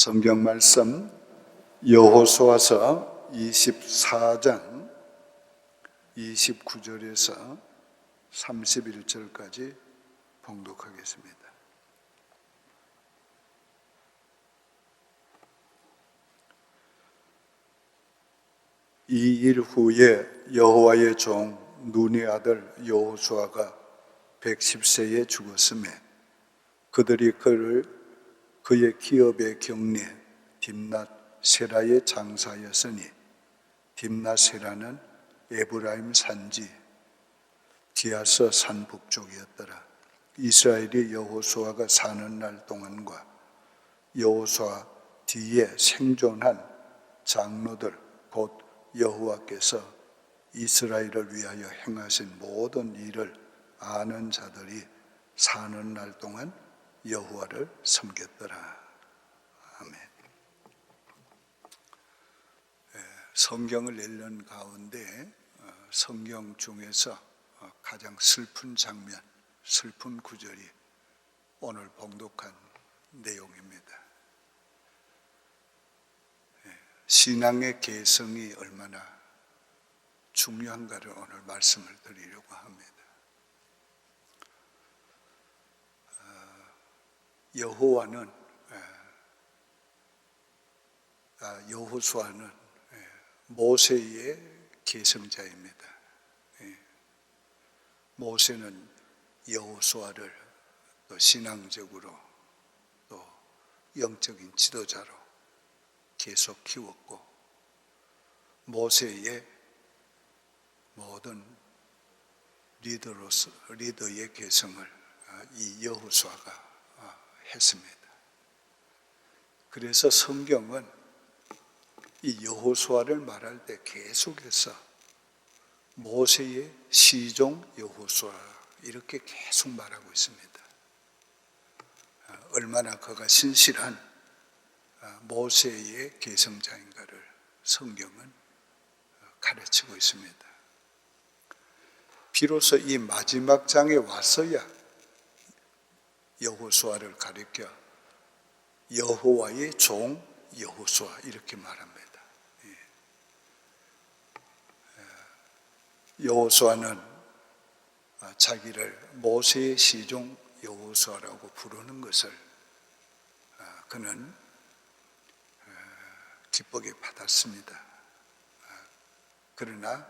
성경 말씀 여호수아서 24장 29절에서 31절까지 봉독하겠습니다. 이 일 후에 여호와의 종 눈의 아들 여호수아가 110세에 죽었으며 그들이 그의 기업의 경내 딥낫 세라에 장사하였으니 딥낫 세라는 에브라임 산지 기아서 산 북쪽이었더라. 이스라엘이 여호수아가 사는 날 동안과 여호수아 뒤에 생존한 장로들 곧 여호와께서 이스라엘을 위하여 행하신 모든 일을 아는 자들이 사는 날 동안 여호와를 섬겼더라. 아멘. 성경을 읽는 가운데 성경 중에서 가장 슬픈 장면, 슬픈 구절이 오늘 봉독한 내용입니다. 신앙의 개성이 얼마나 중요한가를 오늘 말씀을 드리려고 합니다. 여호수아는 모세의 계승자입니다. 모세는 여호수아를 또 신앙적으로 또 영적인 지도자로 계속 키웠고 모세의 모든 리더의 계승을 이 여호수아가 했습니다. 그래서 성경은 이 여호수아를 말할 때 계속해서 모세의 시종 여호수아 이렇게 계속 말하고 있습니다. 얼마나 그가 신실한 모세의 계승자인가를 성경은 가르치고 있습니다. 비로소 이 마지막 장에 와서야 여호수아를 가리켜 여호와의 종 여호수아 이렇게 말합니다. 여호수아는 자기를 모세의 시종 여호수아라고 부르는 것을 그는 기쁘게 받았습니다. 그러나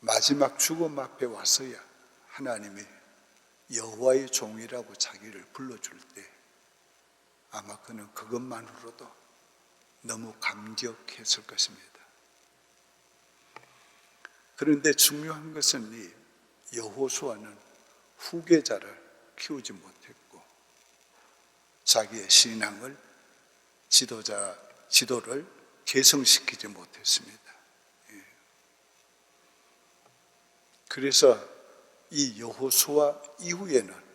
마지막 죽음 앞에 와서야 하나님이 여호와의 종이라고 자기를 불러줄 때 아마 그는 그것만으로도 너무 감격했을 것입니다. 그런데 중요한 것은 이 여호수아는 후계자를 키우지 못했고 자기의 신앙을 지도를 개성시키지 못했습니다. 그래서 이 여호수아 이후에는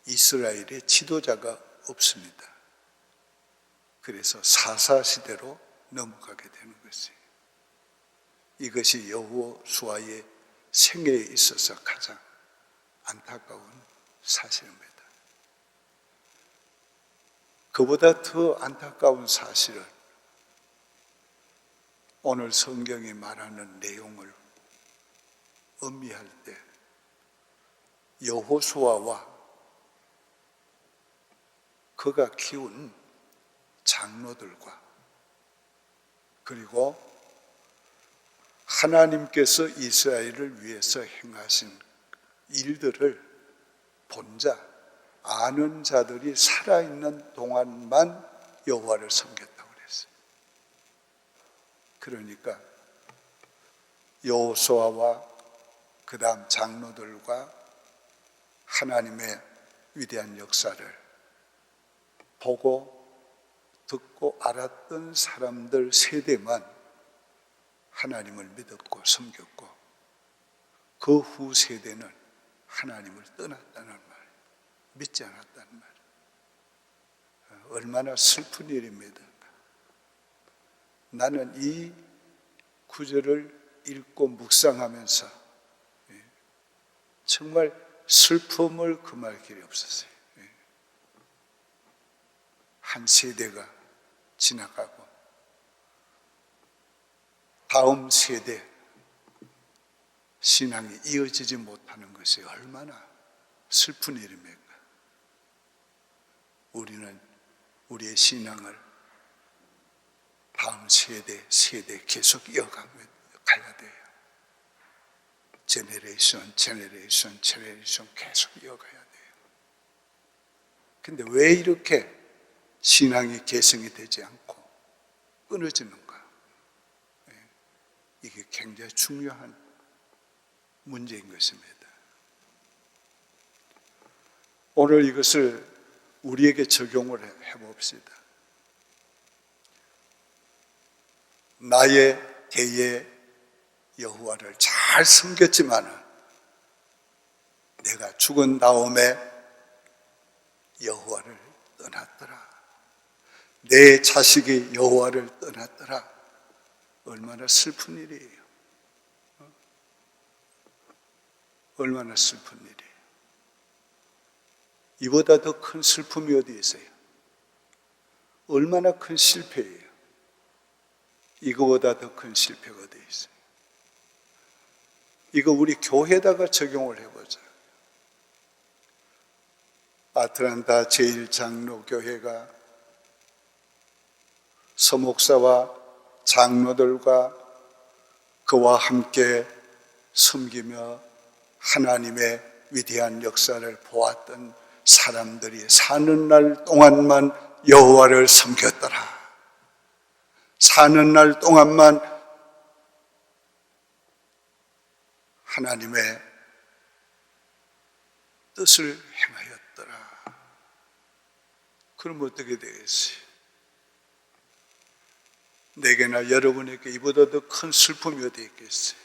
이스라엘의 지도자가 없습니다. 그래서 사사시대로 넘어가게 되는 것이에요. 이것이 여호수아의 생애에 있어서 가장 안타까운 사실입니다. 그보다 더 안타까운 사실은 오늘 성경이 말하는 내용을 음미할 때 여호수아와 그가 키운 장로들과 그리고 하나님께서 이스라엘을 위해서 행하신 일들을 본 자, 아는 자들이 살아있는 동안만 여호와를 섬겼다고 그랬어요. 그러니까 여호수아와 그 다음 장로들과 하나님의 위대한 역사를 보고 듣고 알았던 사람들 세대만 하나님을 믿었고 섬겼고 그 후 세대는 하나님을 떠났다는 말, 믿지 않았다는 말. 얼마나 슬픈 일입니다. 나는 이 구절을 읽고 묵상하면서 정말 슬픔을 금할 길이 없었어요. 한 세대가 지나가고 다음 세대 신앙이 이어지지 못하는 것이 얼마나 슬픈 일입니까? 우리는 우리의 신앙을 다음 세대 계속 이어가야 돼요. 제너레이션 계속 이어가야 돼요. 근데 왜 이렇게 신앙이 계승이 되지 않고 끊어지는가? 이게 굉장히 중요한 문제인 것입니다. 오늘 이것을 우리에게 적용을 해봅시다. 나의 대의 여호와를 잘 섬겼지만 내가 죽은 다음에 여호와를 떠났더라. 내 자식이 여호와를 떠났더라. 얼마나 슬픈 일이에요. 얼마나 슬픈 일이에요. 이보다 더 큰 슬픔이 어디 있어요? 얼마나 큰 실패예요. 이거보다 더 큰 실패가 어디 있어요? 이거 우리 교회에다가 적용을 해보자. 아틀란타 제1장로교회가 서목사와 장로들과 그와 함께 섬기며 하나님의 위대한 역사를 보았던 사람들이 사는 날 동안만 여호와를 섬겼더라. 사는 날 동안만 하나님의 뜻을 행하였더라. 그럼 어떻게 되겠어요? 내게나 여러분에게 이보다 더 큰 슬픔이 어디 있겠어요?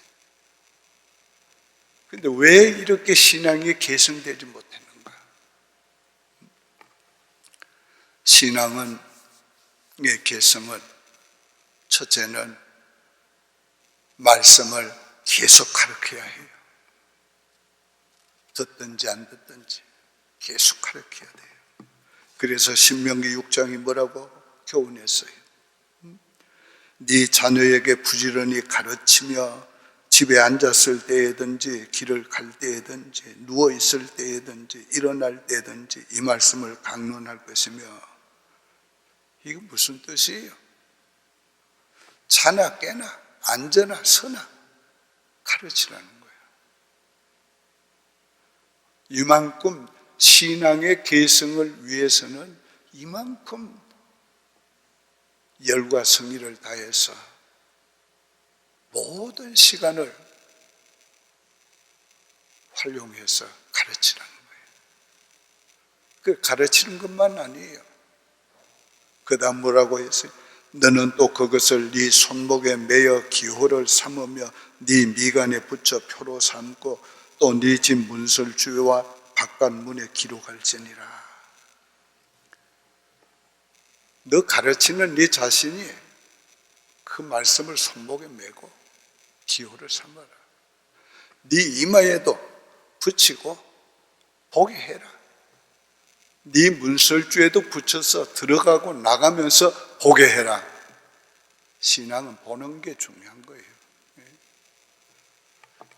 근데 왜 이렇게 신앙이 계승되지 못했는가? 신앙의 계승은 첫째는 말씀을 계속 가르쳐야 해요. 듣든지 안 듣든지 계속 가르쳐야 돼요. 그래서 신명기 6장이 뭐라고 교훈했어요? 네 자녀에게 부지런히 가르치며 집에 앉았을 때에든지 길을 갈 때에든지 누워있을 때에든지 일어날 때든지 이 말씀을 강론할 것이며. 이거 무슨 뜻이에요? 자나 깨나 앉으나 서나 가르치라는 거예요. 이만큼 신앙의 계승을 위해서는 이만큼 열과 성의를 다해서 모든 시간을 활용해서 가르치라는 거예요. 그 가르치는 것만 아니에요. 그 다음 뭐라고 했어요? 너는 또 그것을 네 손목에 매어 기호를 삼으며 네 미간에 붙여 표로 삼고 또 네 집 문설주와 바깥문에 기록할지니라. 너 가르치는 네 자신이 그 말씀을 손목에 메고 기호를 삼아라. 네 이마에도 붙이고 보게 해라. 네 문설주에도 붙여서 들어가고 나가면서 보게 해라. 신앙은 보는 게 중요한 거예요.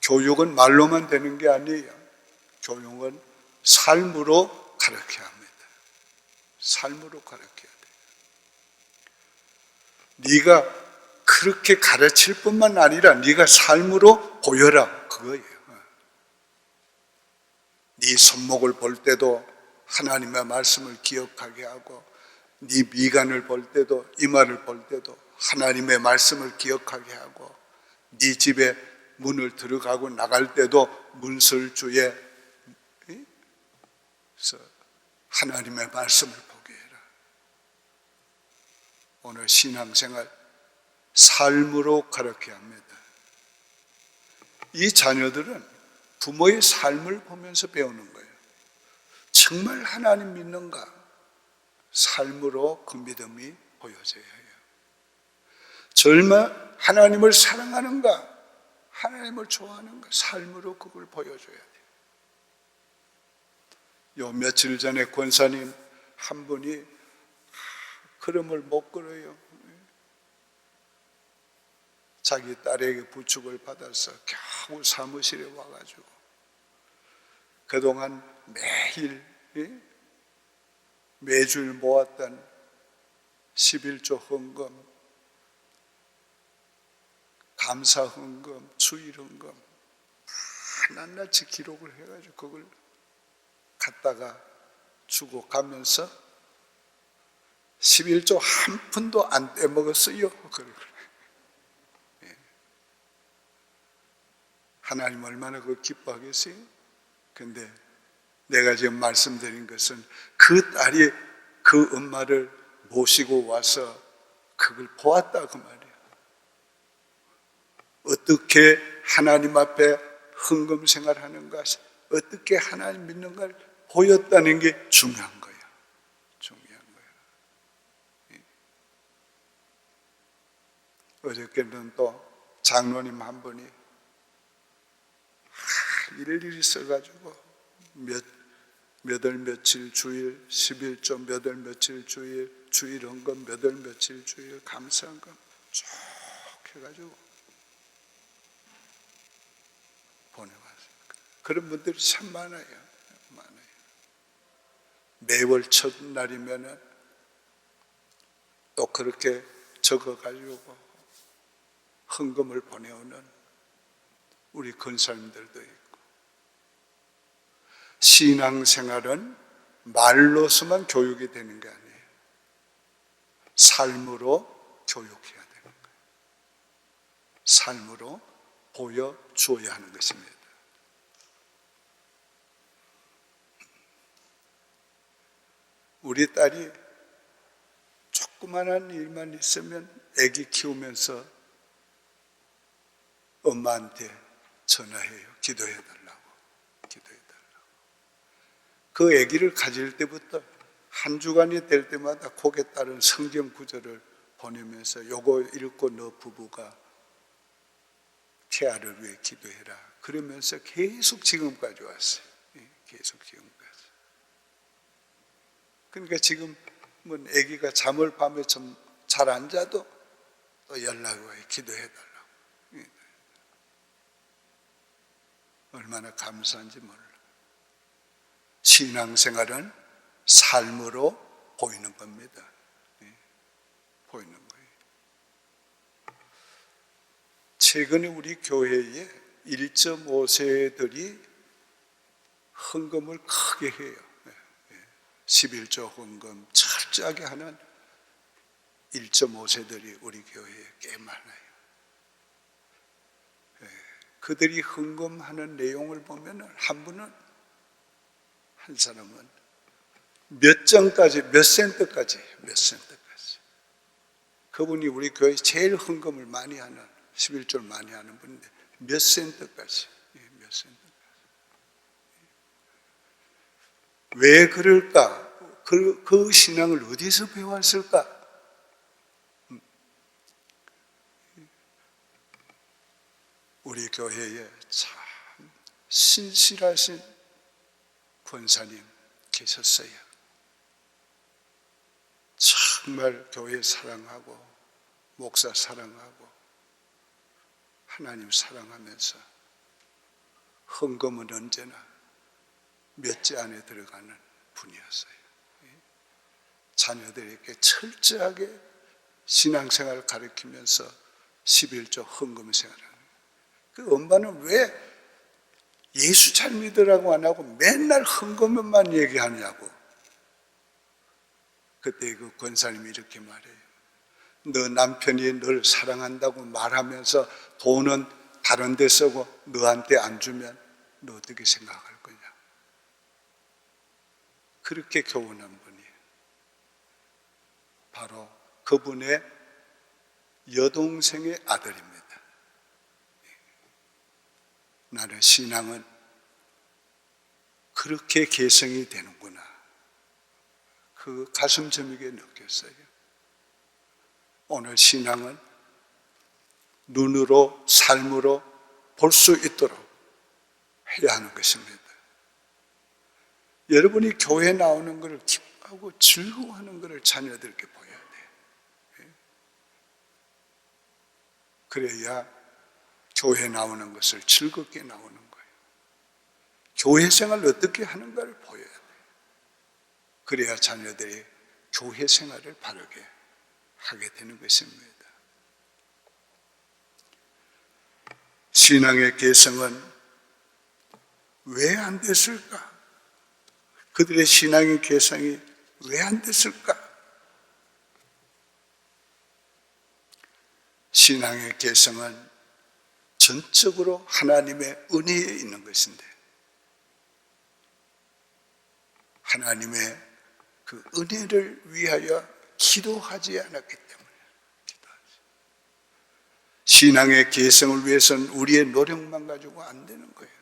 교육은 말로만 되는 게 아니에요. 교육은 삶으로 가르쳐야 합니다. 삶으로 가르쳐야 돼요. 네가 그렇게 가르칠 뿐만 아니라 네가 삶으로 보여라, 그거예요. 네 손목을 볼 때도 하나님의 말씀을 기억하게 하고 네 미간을 볼 때도 이마를 볼 때도 하나님의 말씀을 기억하게 하고 네 집에 문을 들어가고 나갈 때도 문설주에 하나님의 말씀을 보게 해라. 오늘 신앙생활 삶으로 가르쳐야 합니다. 이 자녀들은 부모의 삶을 보면서 배우는 거예요. 정말 하나님 믿는가? 삶으로 그 믿음이 보여져야 해요. 정말 하나님을 사랑하는가? 하나님을 좋아하는가? 삶으로 그걸 보여줘야 돼요. 요 며칠 전에 권사님 한 분이 걸음을 못 걸어요. 자기 딸에게 부축을 받아서 겨우 사무실에 와가지고 그동안 매일 매주일 모았던 11조 헌금, 감사 헌금, 주일 헌금 낱낱이 기록을 해가지고 그걸 갖다가 주고 가면서 11조 한 푼도 안 떼먹었어요. 하나님 얼마나 그걸 기뻐하겠어요? 근데 내가 지금 말씀드린 것은 그 딸이 그 엄마를 모시고 와서 그걸 보았다 그 말이에요. 어떻게 하나님 앞에 헌금 생활하는가, 어떻게 하나님 믿는가를 보였다는 게 중요한 거예요. 중요한 거예요. 어저께는 또 장로님 한 분이 일일이 써가지고 몇 월 며칠 주일, 11조 몇 월 며칠 주일, 주일 헌금 몇 월 며칠 주일, 감사 헌금 쭉 해가지고 보내왔어요. 그런 분들이 참 많아요. 많아요. 매월 첫날이면은 또 그렇게 적어가지고 헌금을 보내오는 우리 권사님들도 있고, 신앙생활은 말로서만 교육이 되는 게 아니에요. 삶으로 교육해야 되는 거예요. 삶으로 보여주어야 하는 것입니다. 우리 딸이 조그만한 일만 있으면 아기 키우면서 엄마한테 전화해요. 기도해달라고. 그 아기를 가질 때부터 한 주간이 될 때마다 거기에 따른 성경 구절을 보내면서 요거 읽고 너 부부가 태아를 위해 기도해라. 그러면서 계속 지금까지 왔어요. 계속 지금까지. 그러니까 지금은 아기가 잠을 밤에 좀 잘 안 자도 또 연락이 와요. 기도해달라고. 얼마나 감사한지 몰라. 신앙생활은 삶으로 보이는 겁니다. 보이는 거예요. 최근에 우리 교회에 1.5세들이 헌금을 크게 해요. 11조 헌금 철저하게 하는 1.5세들이 우리 교회에 꽤 많아요. 그들이 헌금하는 내용을 보면 한 사람은 몇 전까지, 몇 센트까지. 그분이 우리 교회 제일 헌금을 많이 하는, 11조를 많이 하는 분인데 몇 센트까지. 왜 그럴까? 그 신앙을 어디서 배웠을까? 우리 교회에 참 신실하신 권사님 계셨어요. 정말 교회 사랑하고 목사 사랑하고 하나님 사랑하면서 헌금은 언제나 몇째 안에 들어가는 분이었어요. 자녀들에게 철저하게 신앙생활을 가르치면서 11조 헌금 생활을 하는. 그 엄마는 왜 예수 잘 믿으라고 안 하고 맨날 헌금만 얘기하냐고. 그때 그 권사님이 이렇게 말해요. 너 남편이 널 사랑한다고 말하면서 돈은 다른 데 쓰고 너한테 안 주면 너 어떻게 생각할 거냐. 그렇게 교훈한 분이에요. 바로 그분의 여동생의 아들입니다. 나는 신앙은 그렇게 개성이 되는구나. 그 가슴 저미게 느꼈어요. 오늘 신앙은 눈으로, 삶으로 볼 수 있도록 해야 하는 것입니다. 여러분이 교회 나오는 것을 기뻐하고 즐거워하는 것을 자녀들에게 보여야 돼요. 그래야 교회 나오는 것을 즐겁게 나오는 거예요. 교회 생활을 어떻게 하는가를 보여야 돼요. 그래야 자녀들이 교회 생활을 바르게 하게 되는 것입니다. 신앙의 개성은 왜 안 됐을까? 그들의 신앙의 개성이 왜 안 됐을까? 신앙의 개성은 전적으로 하나님의 은혜에 있는 것인데, 하나님의 그 은혜를 위하여 기도하지 않았기 때문에 신앙의 개성을 위해서는 우리의 노력만 가지고 안 되는 거예요.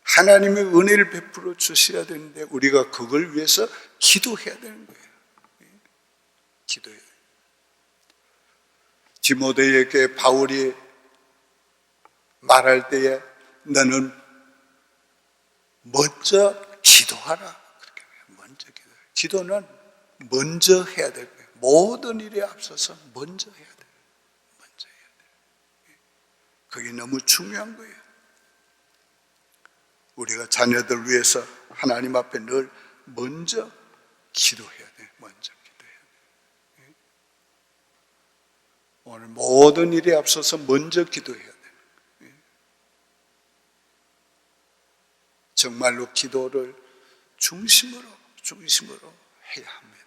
하나님의 은혜를 베풀어 주셔야 되는데 우리가 그걸 위해서 기도해야 되는 거예요. 기도해야 돼요. 디모데에게 바울이 말할 때에 너는 먼저 기도하라. 그렇게 먼저 기도해. 기도는 먼저 해야 될 거예요. 모든 일에 앞서서 먼저 해야 돼요. 먼저 해야 돼요. 그게 너무 중요한 거예요. 우리가 자녀들 위해서 하나님 앞에 늘 먼저 기도해야 돼요. 먼저 기도해야 돼요. 오늘 모든 일에 앞서서 먼저 기도해야 돼요. 정말로 기도를 중심으로 해야 합니다.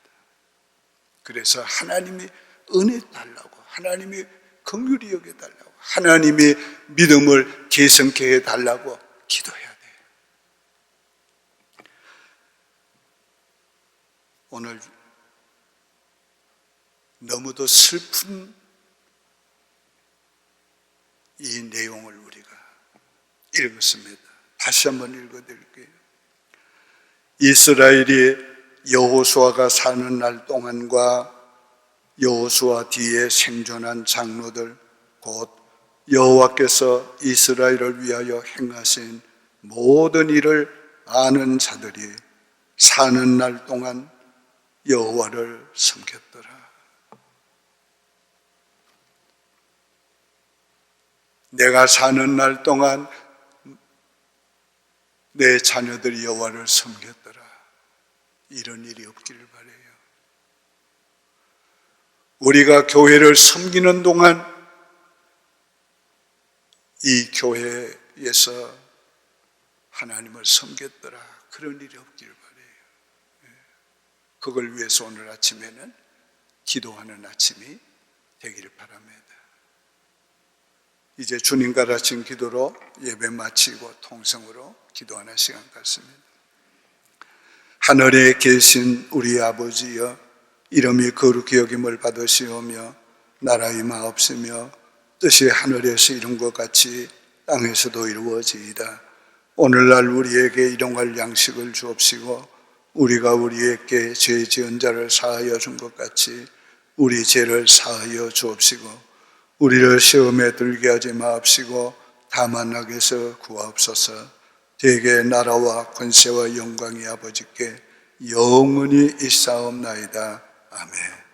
그래서 하나님이 은혜 달라고, 하나님이 긍휼히 여겨 달라고, 하나님이 믿음을 개성케 해 달라고 기도해야 돼요. 오늘 너무도 슬픈 이 내용을 우리가 읽었습니다. 다시 한번 읽어드릴게요. 이스라엘이 여호수아가 사는 날 동안과 여호수아 뒤에 생존한 장로들, 곧 여호와께서 이스라엘을 위하여 행하신 모든 일을 아는 자들이 사는 날 동안 여호와를 섬겼더라. 내가 사는 날 동안 내 자녀들이 여호와를 섬겼더라. 이런 일이 없기를 바라요. 우리가 교회를 섬기는 동안 이 교회에서 하나님을 섬겼더라. 그런 일이 없기를 바라요. 그걸 위해서 오늘 아침에는 기도하는 아침이 되기를 바랍니다. 이제 주님과 같이 기도로 예배 마치고 통성으로 기도하는 시간 같습니다. 하늘에 계신 우리 아버지여, 이름이 거룩히 여김을 받으시오며 나라의 마옵시며 뜻이 하늘에서 이룬 것 같이 땅에서도 이루어지이다. 오늘날 우리에게 일용할 양식을 주옵시고 우리가 우리에게 죄 지은 자를 사하여 준 것 같이 우리 죄를 사하여 주옵시고 우리를 시험에 들게 하지 마옵시고 다만 악에서 구하옵소서. 대개 나라와 권세와 영광이 아버지께 영원히 있사옵나이다. 아멘.